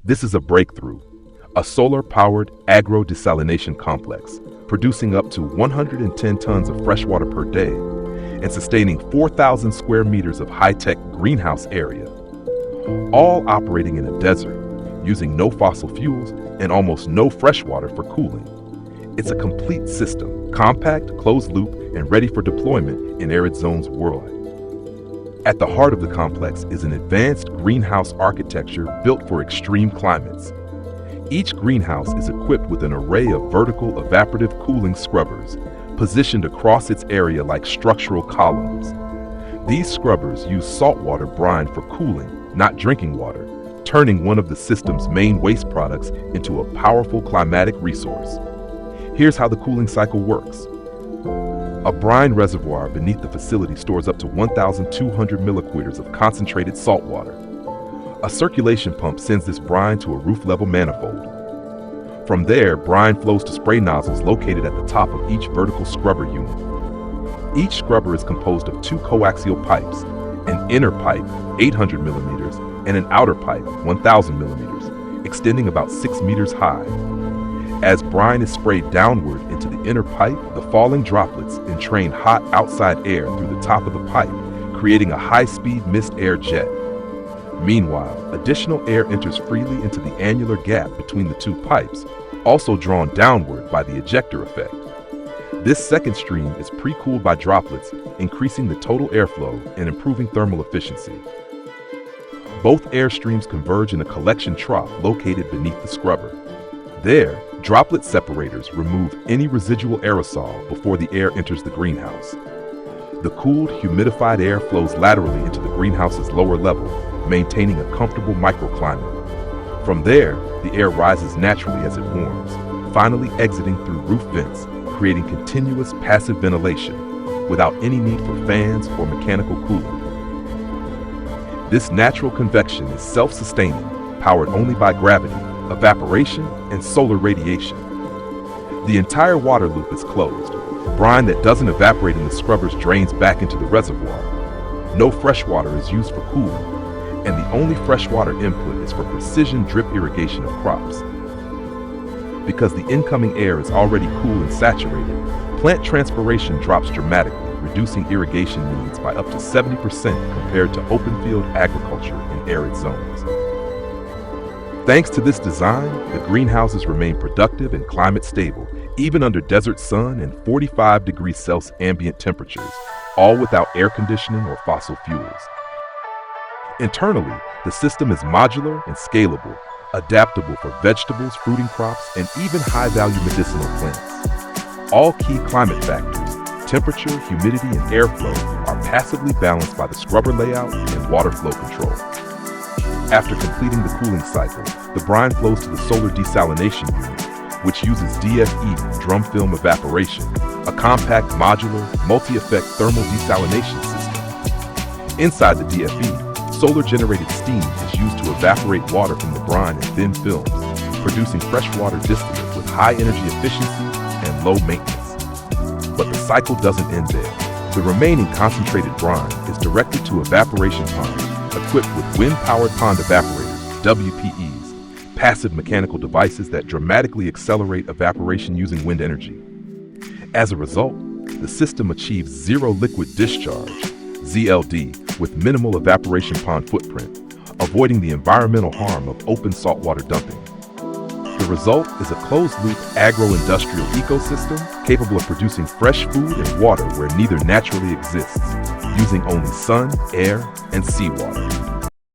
This is a breakthrough, a solar-powered agro-desalination complex, producing up to 110 tons of freshwater per day and sustaining 4,000 square meters of high-tech greenhouse area, all operating in a desert, using no fossil fuels and almost no freshwater for cooling. It's a complete system, compact, closed-loop, and ready for deployment in arid zones worldwide. At the heart of the complex is an advanced greenhouse architecture built for extreme climates. Each greenhouse is equipped with an array of vertical evaporative cooling scrubbers, positioned across its area like structural columns. These scrubbers use saltwater brine for cooling, not drinking water, turning one of the system's main waste products into a powerful climatic resource. Here's how the cooling cycle works. A brine reservoir beneath the facility stores up to 1,200 millicuries of concentrated salt water. A circulation pump sends this brine to a roof-level manifold. From there, brine flows to spray nozzles located at the top of each vertical scrubber unit. Each scrubber is composed of two coaxial pipes, an inner pipe, 800 millimeters, and an outer pipe, 1,000 millimeters, extending about 6 meters high. As brine is sprayed downward into the inner pipe, the falling droplets entrain hot outside air through the top of the pipe, creating a high-speed mist air jet. Meanwhile, additional air enters freely into the annular gap between the two pipes, also drawn downward by the ejector effect. This second stream is pre-cooled by droplets, increasing the total airflow and improving thermal efficiency. Both air streams converge in a collection trough located beneath the scrubber. There, droplet separators remove any residual aerosol before the air enters the greenhouse. The cooled, humidified air flows laterally into the greenhouse's lower level, maintaining a comfortable microclimate. From there, the air rises naturally as it warms, finally exiting through roof vents, creating continuous passive ventilation without any need for fans or mechanical cooling. This natural convection is self-sustaining, powered only by gravity, evaporation, and solar radiation. The entire water loop is closed. Brine that doesn't evaporate in the scrubbers drains back into the reservoir. No fresh water is used for cooling, and the only freshwater input is for precision drip irrigation of crops. Because the incoming air is already cool and saturated, plant transpiration drops dramatically, reducing irrigation needs by up to 70% compared to open field agriculture in arid zones. Thanks to this design, the greenhouses remain productive and climate stable, even under desert sun and 45 degrees Celsius ambient temperatures, all without air conditioning or fossil fuels. Internally, the system is modular and scalable, adaptable for vegetables, fruiting crops, and even high-value medicinal plants. All key climate factors, temperature, humidity, and airflow, are passively balanced by the scrubber layout and water flow control. After completing the cooling cycle, the brine flows to the solar desalination unit, which uses DFE, Drum Film Evaporation, a compact, modular, multi-effect thermal desalination system. Inside the DFE, solar-generated steam is used to evaporate water from the brine in thin films, producing freshwater distillate with high energy efficiency and low maintenance. But the cycle doesn't end there. The remaining concentrated brine is directed to evaporation ponds equipped with wind-powered pond evaporators, WPEs, passive mechanical devices that dramatically accelerate evaporation using wind energy. As a result, the system achieves zero liquid discharge, ZLD, with minimal evaporation pond footprint, avoiding the environmental harm of open saltwater dumping. The result is a closed-loop agro-industrial ecosystem capable of producing fresh food and water where neither naturally exists, using only sun, air, and seawater.